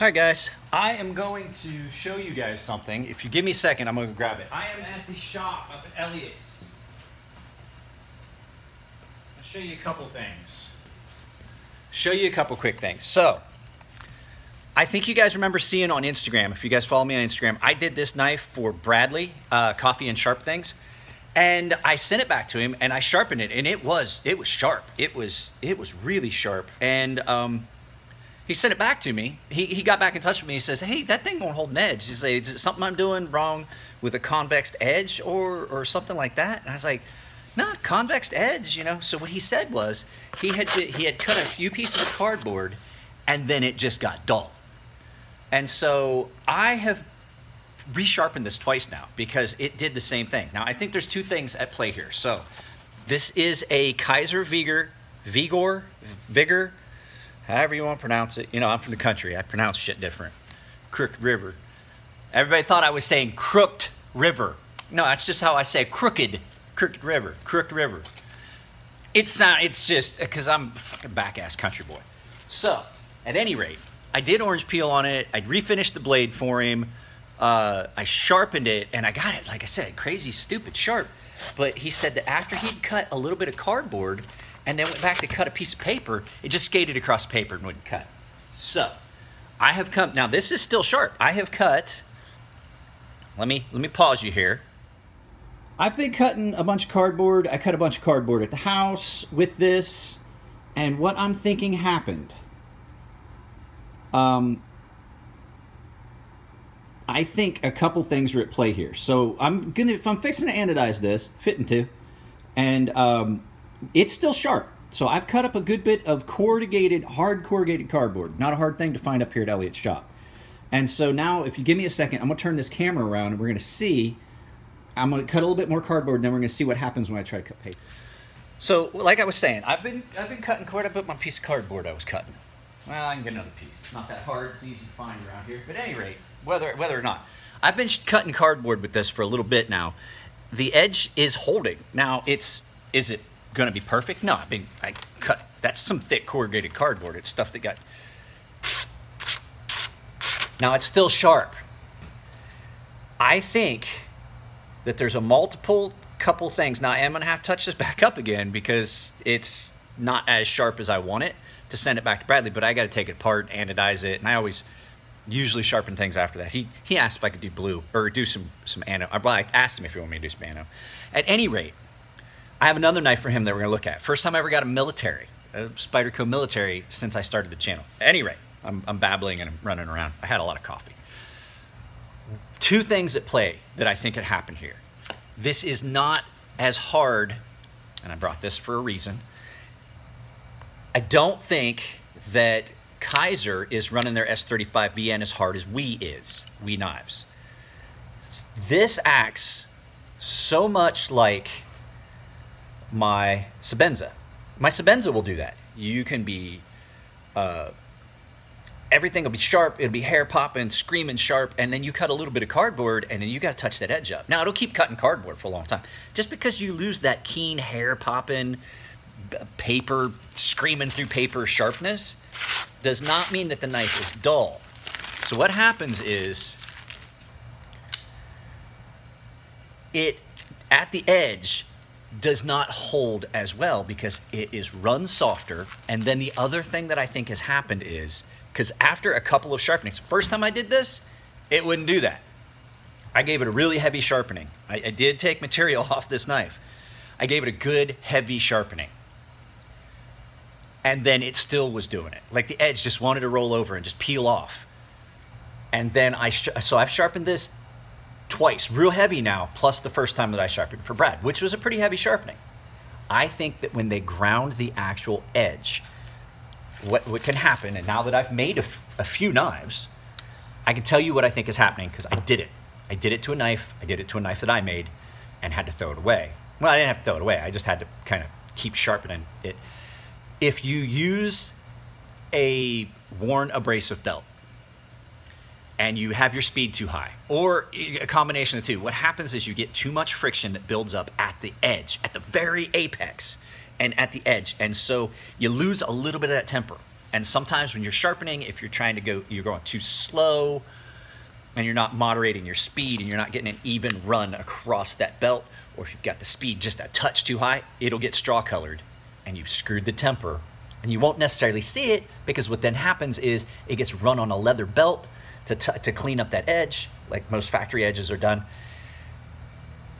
All right, guys, I am going to show you guys something. If you give me a second, I'm going to grab it. I am at the shop up at Elliott's. I'll show you a couple things. Show you a couple quick things. So, I think you guys remember seeing on Instagram, if you guys follow me on Instagram, I did this knife for Bradley, Coffee and Sharp Things. And I sent it back to him and I sharpened it, and it was sharp. It was really sharp. And he sent it back to me. He got back in touch with me. He says, "Hey, that thing won't hold an edge." He says, "Is it something I'm doing wrong with a convex edge or something like that?" And I was like, "Nah, convex edge, you know." So what he said was he had cut a few pieces of cardboard, and then it just got dull. And so I have resharpened this twice now because it did the same thing. Now I think there's two things at play here. So this is a Kaiser Vigor, however you want to pronounce it. You know, I'm from the country. I pronounce shit different. Crooked River. Everybody thought I was saying crooked river. No, that's just how I say crooked river. Crooked river. It's just because I'm a fucking back-ass country boy. So, at any rate, I did orange peel on it. I refinished the blade for him. I sharpened it, and I got it, like I said, crazy, stupid sharp. But he said that after he'd cut a little bit of cardboard and then went back to cut a piece of paper, it just skated across the paper and wouldn't cut. So, I have come, now this is still sharp. I have cut, let me pause you here. I've been cutting a bunch of cardboard. I cut a bunch of cardboard at the house with this, and what I'm thinking happened. I think a couple things are at play here. So if I'm fixing to anodize this, fitting to, and it's still sharp. So I've cut up a good bit of hard corrugated cardboard. Not a hard thing to find up here at Elliott's shop. And so now, if you give me a second, I'm gonna turn this camera around and we're gonna see, I'm gonna cut a little bit more cardboard and then we're gonna see what happens when I try to cut paper. So, like I was saying, I've been cutting quite a bit my piece of cardboard I was cutting. Well, I can get another piece. It's not that hard, it's easy to find around here. But at any rate, whether or not, I've been cutting cardboard with this for a little bit now. The edge is holding. Now, is it gonna be perfect? No, I cut, that's some thick corrugated cardboard. It's stuff that got, now it's still sharp. I think that there's a couple things. Now, I'm gonna have to touch this back up again because it's not as sharp as I want it to send it back to Bradley, but I gotta take it apart, anodize it, and I always usually sharpen things after that. He asked if I could do blue or do some ano. I asked him if he wanted me to do some ano. At any rate, I have another knife for him that we're gonna look at. First time I ever got a Spyderco military since I started the channel. At any rate, I'm babbling and I'm running around. I had a lot of coffee. Two things at play that I think could happen here. This is not as hard, and I brought this for a reason. I don't think that Kaiser is running their S35 VN as hard as We knives. This acts so much like my Sebenza. My Sebenza will do that. You can be, everything will be sharp, it'll be hair popping, screaming sharp, and then you cut a little bit of cardboard and then you gotta touch that edge up. Now, it'll keep cutting cardboard for a long time. Just because you lose that keen hair popping, paper, screaming through paper sharpness does not mean that the knife is dull. So what happens is it, at the edge, does not hold as well because it is run softer. And then the other thing that I think has happened is, because after a couple of sharpenings, first time I did this, it wouldn't do that. I gave it a really heavy sharpening. I did take material off this knife. I gave it a good heavy sharpening. And then it still was doing it. Like the edge just wanted to roll over and just peel off. And then so I've sharpened this twice, real heavy now, plus the first time that I sharpened for Brad, which was a pretty heavy sharpening. I think that when they ground the actual edge, what can happen, and now that I've made a few knives, I can tell you what I think is happening because I did it. I did it to a knife. I did it to a knife that I made and had to throw it away. Well, I didn't have to throw it away. I just had to kind of keep sharpening it. If you use a worn abrasive belt and you have your speed too high, or a combination of the two, what happens is you get too much friction that builds up at the edge, at the very apex, and at the edge. And so you lose a little bit of that temper. And sometimes when you're sharpening, if you're trying to go, you're going too slow and you're not moderating your speed and you're not getting an even run across that belt, or if you've got the speed just a touch too high, it'll get straw colored and you've screwed the temper. And you won't necessarily see it, because what then happens is it gets run on a leather belt to clean up that edge, like most factory edges are done.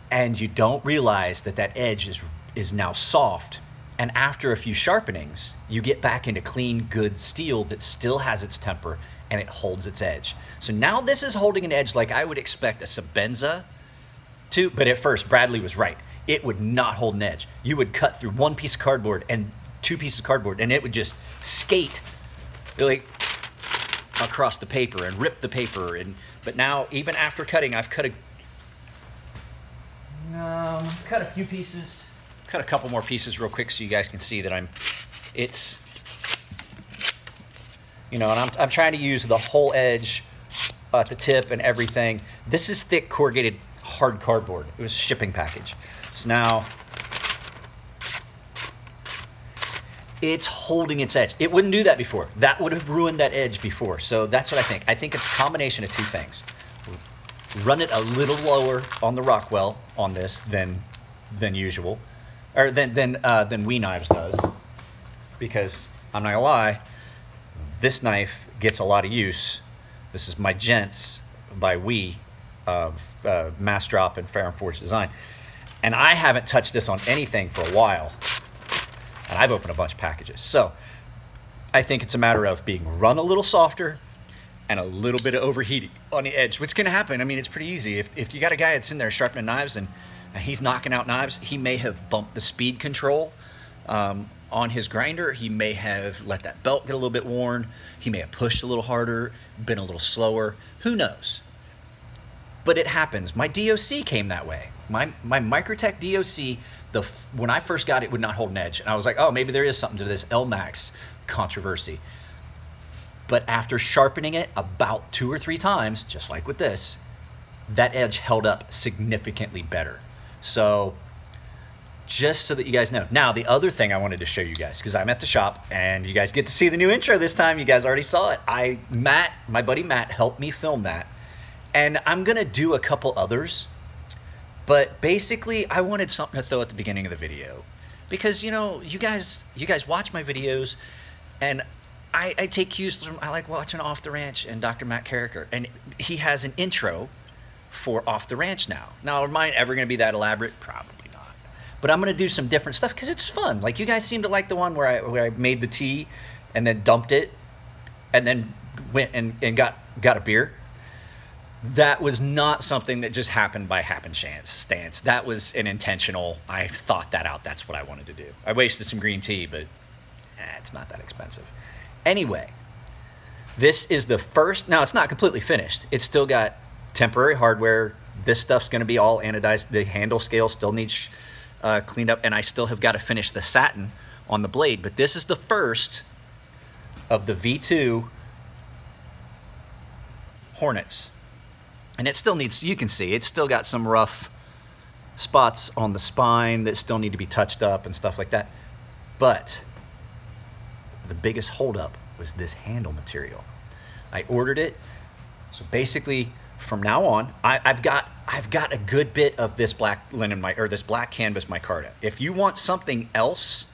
And you don't realize that that edge is now soft. And after a few sharpenings, you get back into clean, good steel that still has its temper and it holds its edge. So now this is holding an edge like I would expect a Sebenza to, but at first Bradley was right. It would not hold an edge. You would cut through one piece of cardboard and two pieces of cardboard and it would just skate like across the paper and rip the paper. But now, even after cutting, I've cut a few pieces. Cut a couple more pieces real quick so you guys can see that and I'm trying to use the whole edge at the tip and everything. This is thick corrugated hard cardboard. It was a shipping package. So now it's holding its edge. It wouldn't do that before. That would have ruined that edge before. So that's what I think. I think it's a combination of two things. Run it a little lower on the Rockwell on this than usual. Or than We Knives does, because I'm not gonna lie, this knife gets a lot of use. This is my Gents by We, Mass Drop and Fair and Forged Design, and I haven't touched this on anything for a while, and I've opened a bunch of packages. So I think it's a matter of being run a little softer and a little bit of overheating on the edge. What's gonna happen? I mean, it's pretty easy. If you got a guy that's in there sharpening knives and he's knocking out knives, he may have bumped the speed control on his grinder. He may have let that belt get a little bit worn. He may have pushed a little harder, been a little slower. Who knows? But it happens. My DOC came that way. My Microtech DOC, when I first got it, would not hold an edge. And I was like, oh, maybe there is something to this LMAX controversy. But after sharpening it about 2 or 3 times, just like with this, that edge held up significantly better. So just so that you guys know. Now, the other thing I wanted to show you guys, because I'm at the shop and you guys get to see the new intro this time. You guys already saw it. My buddy Matt helped me film that. And I'm going to do a couple others. But basically, I wanted something to throw at the beginning of the video. Because, you guys watch my videos and I take cues from, I like watching Off the Ranch and Dr. Matt Carricker. And he has an intro for Off the Ranch now. Now, are mine ever going to be that elaborate? Probably not. But I'm going to do some different stuff because it's fun. Like, you guys seem to like the one where I made the tea and then dumped it and then went and got a beer. That was not something that just happened by happenstance. That was an intentional, I thought that out. That's what I wanted to do. I wasted some green tea, but it's not that expensive. Anyway, this is the first. Now, it's not completely finished. It's still got temporary hardware. This stuff's going to be all anodized. The handle scale still needs cleaned up, and I still have got to finish the satin on the blade. But this is the first of the V2 Hornets. And it still needs, you can see, it's still got some rough spots on the spine that still need to be touched up and stuff like that. But the biggest holdup was this handle material. I ordered it. So basically, from now on, I've got a good bit of this black linen, or this black canvas micarta. If you want something else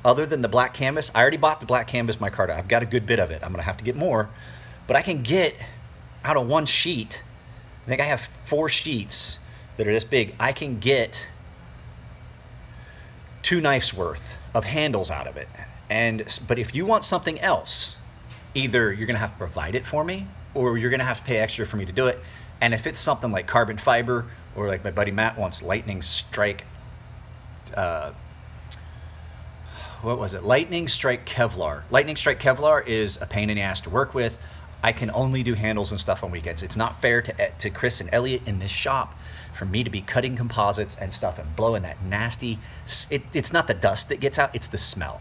other than the black canvas, I already bought the black canvas micarta. I've got a good bit of it. I'm gonna have to get more, but I can get out of one sheet. I think I have 4 sheets that are this big. I can get 2 knives worth of handles out of it. But if you want something else, either you're gonna have to provide it for me, or you're gonna have to pay extra for me to do it. And if it's something like carbon fiber, or like my buddy Matt wants lightning strike, what was it? Lightning strike Kevlar. Lightning strike Kevlar is a pain in the ass to work with. I can only do handles and stuff on weekends. It's not fair to Chris and Elliot in this shop for me to be cutting composites and stuff and blowing that nasty, it's not the dust that gets out, it's the smell.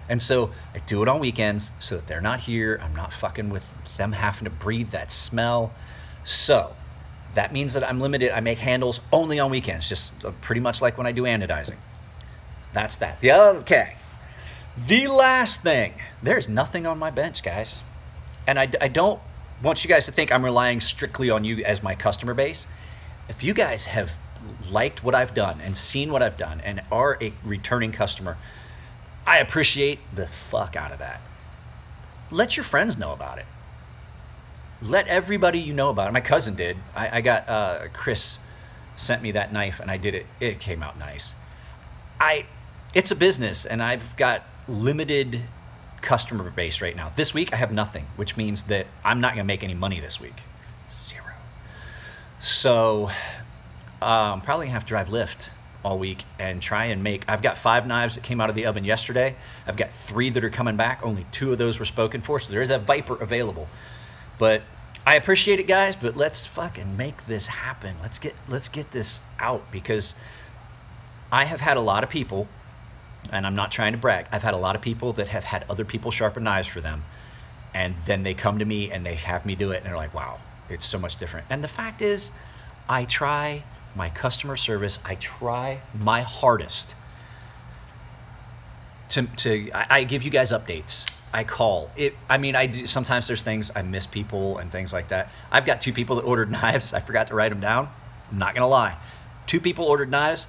And so I do it on weekends so that they're not here. I'm not fucking with them having to breathe that smell. So that means that I'm limited. I make handles only on weekends, just pretty much like when I do anodizing. That's that. Okay. The last thing, there's nothing on my bench, guys. And I don't want you guys to think I'm relying strictly on you as my customer base. If you guys have liked what I've done and seen what I've done and are a returning customer, I appreciate the fuck out of that. Let your friends know about it. Let everybody you know about it. My cousin did. I got, Chris sent me that knife and I did it. It came out nice. It's a business and I've got limited customer base right now. This week I have nothing, which means that I'm not gonna make any money this week. Zero. So I'm probably gonna have to drive Lyft all week and try and make, I've got 5 knives that came out of the oven yesterday. I've got 3 that are coming back. Only 2 of those were spoken for. So there is a Viper available, but I appreciate it, guys, but let's fucking make this happen. Let's get this out, because I have had a lot of people, and I'm not trying to brag, I've had a lot of people that have had other people sharpen knives for them, and then they come to me and they have me do it, and they're like, wow, it's so much different. And the fact is, I try my customer service, I try my hardest I give you guys updates. I call it. I mean, I do. Sometimes there's things I miss people and things like that. I've got 2 people that ordered knives. I forgot to write them down. I'm not gonna lie. 2 people ordered knives.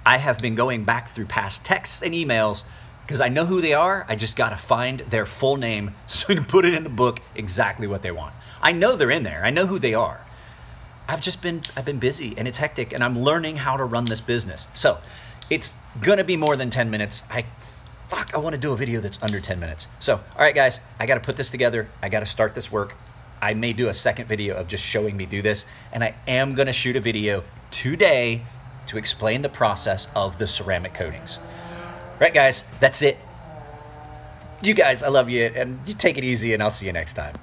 I have been going back through past texts and emails because I know who they are. I just gotta find their full name so I can put it in the book exactly what they want. I know they're in there. I know who they are. I've been busy and it's hectic and I'm learning how to run this business. So it's gonna be more than 10 minutes. I want to do a video that's under 10 minutes. So, all right, guys, I got to put this together. I got to start this work. I may do a second video of just showing me do this, and I am going to shoot a video today to explain the process of the ceramic coatings. All right, guys, that's it. You guys, I love you, and you take it easy, and I'll see you next time.